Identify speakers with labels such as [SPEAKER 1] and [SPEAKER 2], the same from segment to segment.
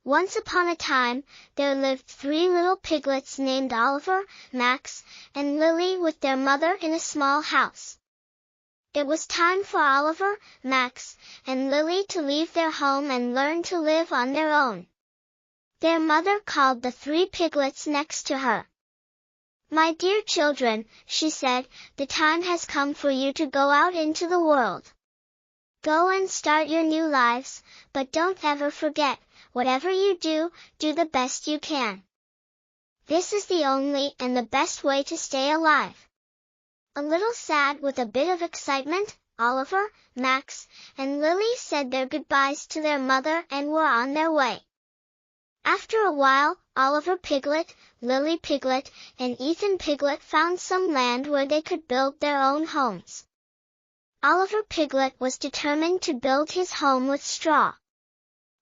[SPEAKER 1] Once upon a time, there lived 3 little piglets named Oliver, Max, and Lily with their mother in a small house. It was time for Oliver, Max, and Lily to leave their home and learn to live on their own. Their mother called the 3 piglets next to her. "My dear children," she said, "the time has come for you to go out into the world. Go and start your new lives, but don't ever forget, whatever you do, do the best you can. This is the only and the best way to stay alive." A little sad with a bit of excitement, Oliver, Max, and Lily said their goodbyes to their mother and were on their way. After a while, Oliver Piglet, Lily Piglet, and Ethan Piglet found some land where they could build their own homes. Oliver Piglet was determined to build his home with straw.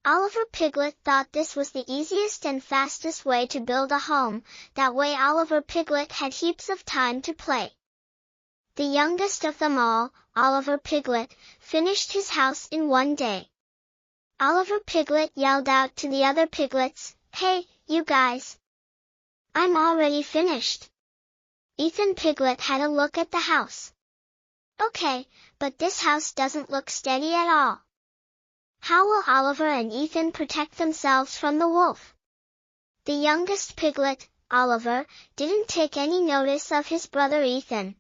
[SPEAKER 1] Oliver Piglet thought this was the easiest and fastest way to build a home, that way Oliver Piglet had heaps of time to play. The youngest of them all, Oliver Piglet, finished his house in one day. Oliver Piglet yelled out to the other piglets, "Hey, you guys! I'm already finished." Ethan Piglet had a look at the house. "Okay, but this house doesn't look steady at all. How will Oliver and Ethan protect themselves from the wolf?" The youngest piglet, Oliver, didn't take any notice of his brother Ethan.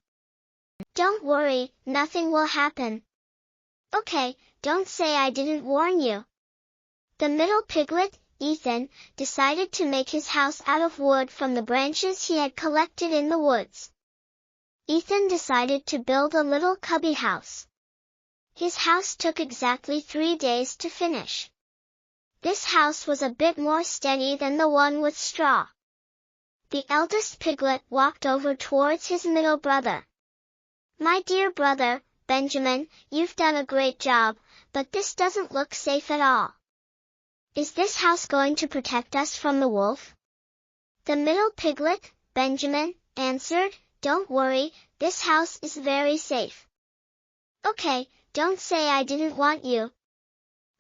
[SPEAKER 1] "Don't worry, nothing will happen." "Okay, don't say I didn't warn you." The middle piglet, Ethan, decided to make his house out of wood from the branches he had collected in the woods. Ethan decided to build a little cubby house. His house took exactly 3 days to finish. This house was a bit more steady than the one with straw. The eldest piglet walked over towards his middle brother. "My dear brother, Benjamin, you've done a great job, but this doesn't look safe at all. Is this house going to protect us from the wolf?" The middle piglet, Benjamin, answered, "Don't worry, this house is very safe." "Okay, don't say I didn't want you."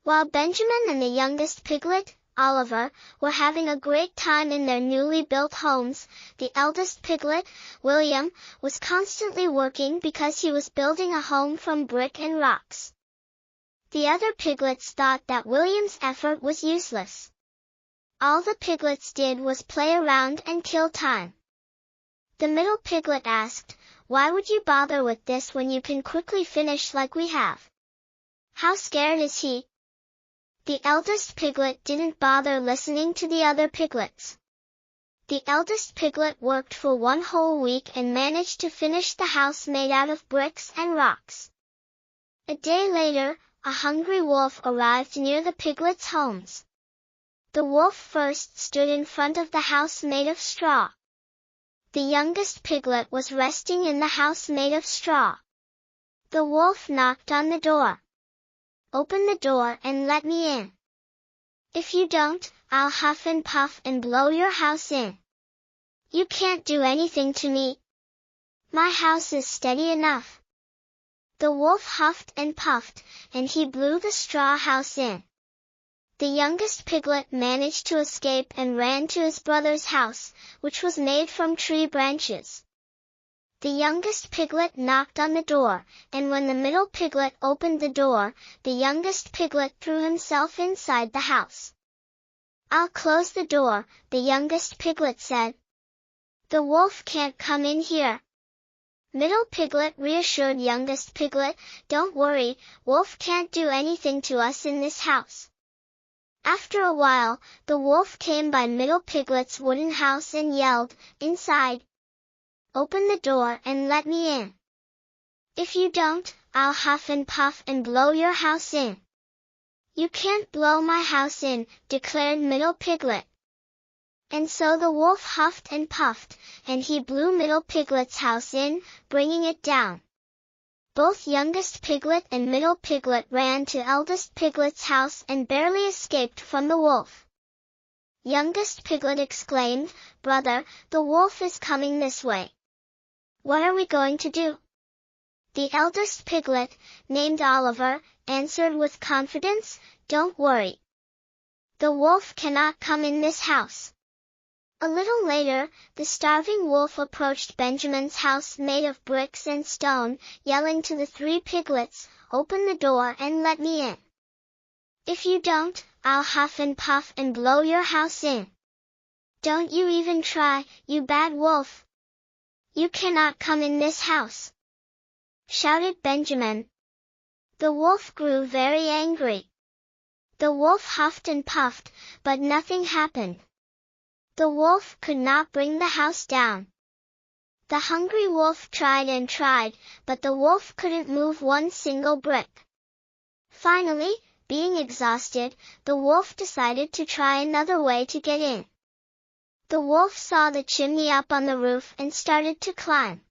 [SPEAKER 1] While Benjamin and the youngest piglet, Oliver, were having a great time in their newly built homes, the eldest piglet, William, was constantly working because he was building a home from brick and rocks. The other piglets thought that William's effort was useless. All the piglets did was play around and kill time. The middle piglet asked, "Why would you bother with this when you can quickly finish like we have? How scared is he?" The eldest piglet didn't bother listening to the other piglets. The eldest piglet worked for 1 whole week and managed to finish the house made out of bricks and rocks. A day later, a hungry wolf arrived near the piglets' homes. The wolf first stood in front of the house made of straw. The youngest piglet was resting in the house made of straw. The wolf knocked on the door. "Open the door and let me in. If you don't, I'll huff and puff and blow your house in. You can't do anything to me. My house is steady enough." The wolf huffed and puffed, and he blew the straw house in. The youngest piglet managed to escape and ran to his brother's house, which was made from tree branches. The youngest piglet knocked on the door, and when the middle piglet opened the door, the youngest piglet threw himself inside the house. "I'll close the door," the youngest piglet said. "The wolf can't come in here." Middle piglet reassured youngest piglet, "Don't worry, wolf can't do anything to us in this house." After a while, the wolf came by middle piglet's wooden house and yelled, "Inside! Open the door and let me in. If you don't, I'll huff and puff and blow your house in." "You can't blow my house in," declared middle piglet. And so the wolf huffed and puffed, and he blew middle piglet's house in, bringing it down. Both youngest piglet and middle piglet ran to eldest piglet's house and barely escaped from the wolf. Youngest piglet exclaimed, "Brother, the wolf is coming this way. What are we going to do?" The eldest piglet, named Oliver, answered with confidence, "Don't worry. The wolf cannot come in this house. A little later, the starving wolf approached Benjamin's house made of bricks and stone, yelling to the 3 piglets, "Open the door and let me in. If you don't, I'll huff and puff and blow your house in. Don't you even try, you bad wolf. You cannot come in this house," shouted Benjamin. The wolf grew very angry. The wolf huffed and puffed, but nothing happened. The wolf could not bring the house down. The hungry wolf tried and tried, but the wolf couldn't move one single brick. Finally, being exhausted, the wolf decided to try another way to get in. The wolf saw the chimney up on the roof and started to climb.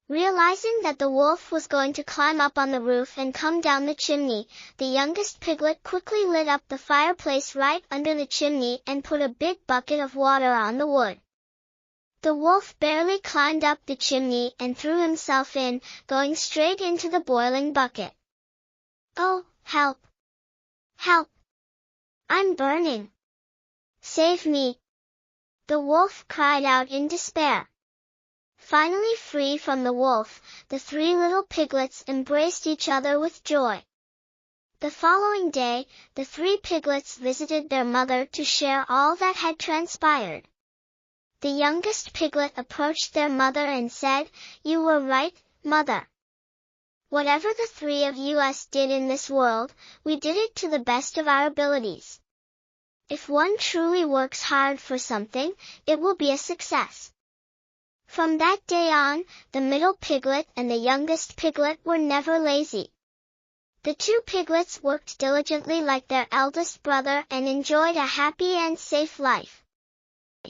[SPEAKER 1] Realizing that the wolf was going to climb up on the roof and come down the chimney, the youngest piglet quickly lit up the fireplace right under the chimney and put a big bucket of water on the wood. The wolf barely climbed up the chimney and threw himself in, going straight into the boiling bucket. "Oh, help! Help! I'm burning! Save me!" the wolf cried out in despair. Finally free from the wolf, the 3 little piglets embraced each other with joy. The following day, the 3 piglets visited their mother to share all that had transpired. The youngest piglet approached their mother and said, "You were right, Mother. Whatever the 3 of us did in this world, we did it to the best of our abilities. If one truly works hard for something, it will be a success." From that day on, the middle piglet and the youngest piglet were never lazy. The 2 piglets worked diligently like their eldest brother and enjoyed a happy and safe life.